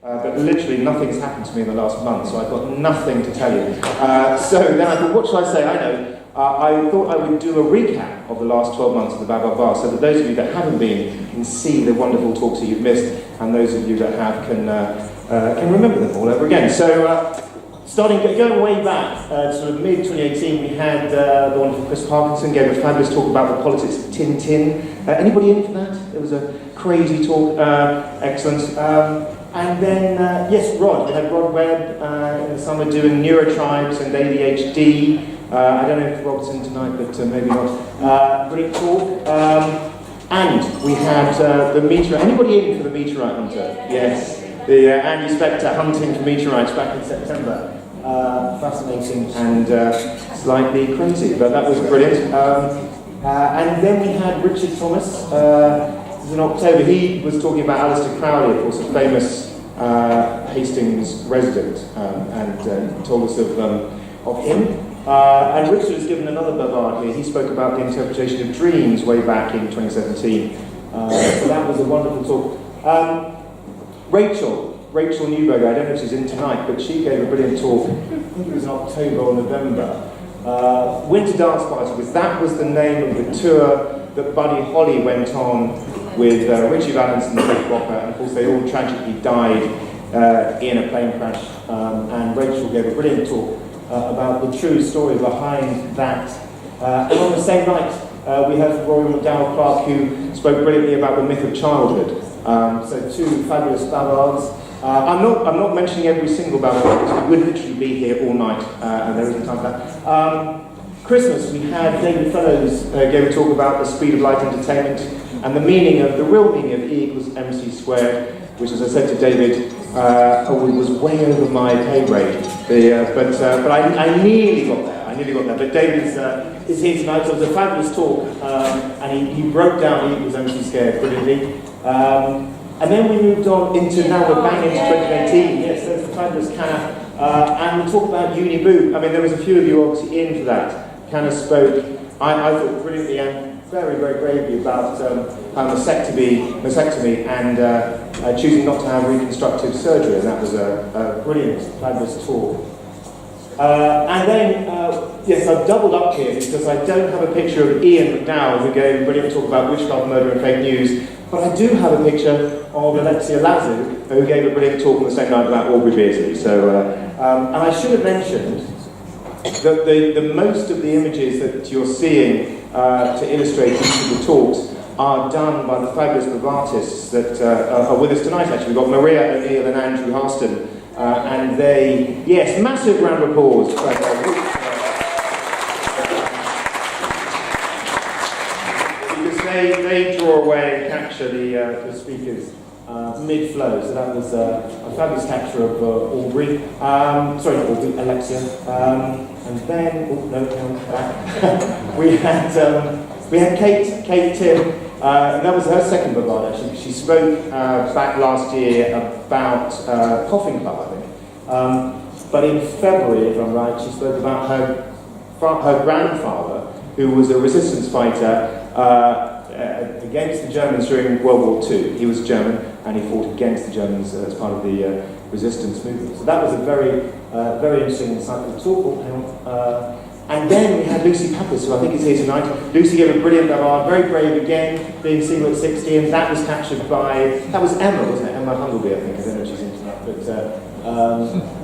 but literally nothing's happened to me in the last month, so I've got nothing to tell you. So then I thought, what should I say? I know. I thought I would do a recap of the last 12 months of the Bavard Bar, so that those of you that haven't been can see the wonderful talks that you've missed, and those of you that have can remember them all over again. So, going way back, sort of mid-2018, we had the wonderful Chris Parkinson gave a fabulous talk about the politics of Tintin. Anybody in for that? It was a crazy talk, excellent. And then, yes, Rod. We had Rod Webb in the summer doing neurotribes and ADHD. I don't know if Rob's in tonight, but maybe not. Brilliant talk. And we had the meteorite. Anybody in for the meteorite hunter? Yes. The Andy Spector hunting for meteorites back in September. Fascinating and slightly crazy, but that was brilliant. And then we had Richard Thomas. In October, he was talking about Alistair Crowley, of course, a famous Hastings resident, and told us of him. And Richard has given another Bavard here. He spoke about the interpretation of dreams way back in 2017. So that was a wonderful talk. Rachel Newberger, I don't know if she's in tonight, but she gave a brilliant talk, I think it was in October or November. Winter Dance Party, because that was the name of the tour that Buddy Holly went on with Richie Valens and Rick Rocker, and of course they all tragically died in a plane crash. And Rachel gave a brilliant talk about the true story behind that. And on the same night, we had Rory McDowell Clark, who spoke brilliantly about the myth of childhood. So two fabulous bavards. I'm not mentioning every single bavard because we would literally be here all night, and there isn't time for that. Christmas, we had David Fellows gave a talk about the speed of light entertainment and the real meaning of E equals MC squared, which, as I said to David, was way over my pay grade. But I nearly got there. But David is here tonight, so it was a fabulous talk, and he broke down E equals MC squared brilliantly. And then we moved on into, now we're bang into 2018. Yes, there's the fabulous Canna. And we talked about Uniboo. I mean, there was a few of you obviously in for that. Canna spoke, I thought, brilliantly and very, very bravely about mastectomy and choosing not to have reconstructive surgery. And that was a brilliant, fabulous talk. And then, yes, I've doubled up here because I don't have a picture of Ian McDowell, who gave a brilliant talk about witchcraft, murder and fake news, but I do have a picture of Alexia Lazu, who gave a brilliant talk on the same night about Aubrey Beardsley. So, and I should have mentioned that the most of the images that you're seeing to illustrate each of the talks are done by the fabulous artists that are with us tonight, actually. We've got Maria O'Neill and Andrew Harston. And they, yes, massive round of applause. Because they draw away and capture the speakers mid-flow. So that was a fabulous capture of Aubrey. Sorry, not Aubrey, Alexia. And then, oh no, back. we had Kate Tim. And that was her second Bavard, actually. She spoke back last year about Coffin Club, I think. But in February, if I'm right, she spoke about her grandfather, who was a resistance fighter against the Germans during World War II. He was German, and he fought against the Germans as part of the resistance movement. So that was a very, very interesting, insightful talk. And then we had Lucy Pappas, who I think is here tonight. Lucy gave a brilliant Bavard, very brave again, being single at 60, and that was captured by, that was Emma, wasn't it? Emma Humbleby, I think. I don't know if she's in tonight, but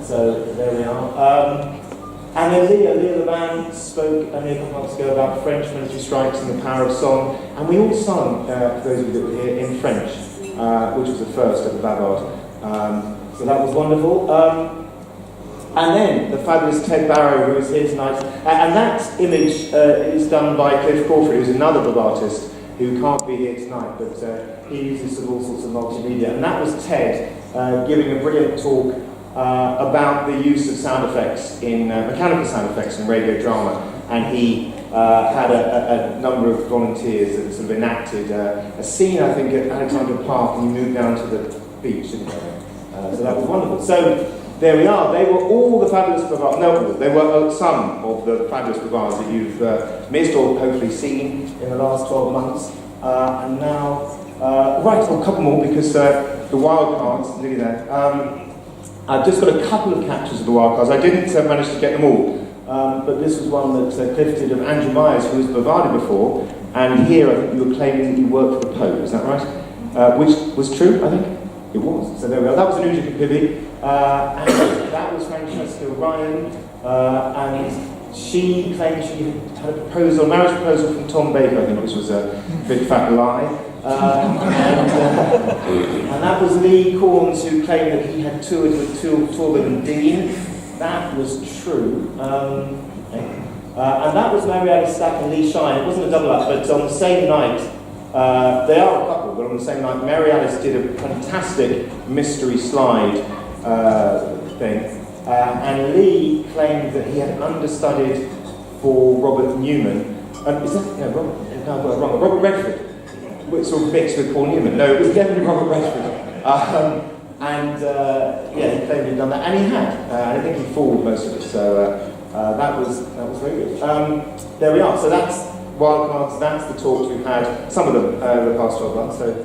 so there we are. And then Leah Levan spoke only a couple months ago about French military strikes and the power of song, and we all sung, for those of you that were here, in French, which was the first at the Bavard. So that was wonderful. And then the fabulous Ted Barrow, who is here tonight. And that image is done by Cliff Crawford, who's another Bavard artist who can't be here tonight, but he uses all sorts of multimedia. And that was Ted giving a brilliant talk about the use of sound effects in mechanical sound effects in radio drama. And he had a number of volunteers that sort of enacted a scene, I think, at Alexandra Park, and you moved down to the beach, didn't you? So that was wonderful. So there we are. They were all the fabulous Bavards. No, they were some of the fabulous Bavards that you've missed or hopefully seen in the last 12 months. And now Right, well, a couple more because the wild cards, nearly there. I've just got a couple of captures of the wild cards. I didn't manage to get them all, but this was one that Cliff did of Andrew Myers, who was Bavard before, and here I think you were claiming that you worked for the Pope, is that right? Which was true, I think? It was. So there we are. That was an Uja Kapibi, and that was Francesca Ryan, and she claimed she had a proposal, marriage proposal from Tom Baker, I think, which was a big fat lie. And that was Lee Corns, who claimed that he had toured with Torben and Dean. That was true. And that was Mary Alice Stack and Lee Shine. It wasn't a double up, but on the same night, they are a couple, but on the same night, Mary Alice did a fantastic mystery slide thing. And Lee claimed that he had understudied for Robert Newman. Is that? No, Robert Redford. It's sort of mixed with Paul Newman. No, it was definitely Robert Redford. Yeah, he claimed he'd done that, and he had. And I think he fooled most of it. So that was very good. There we are. So that's Wildcards. That's the talks we've had. Some of them over the past 12 months. So.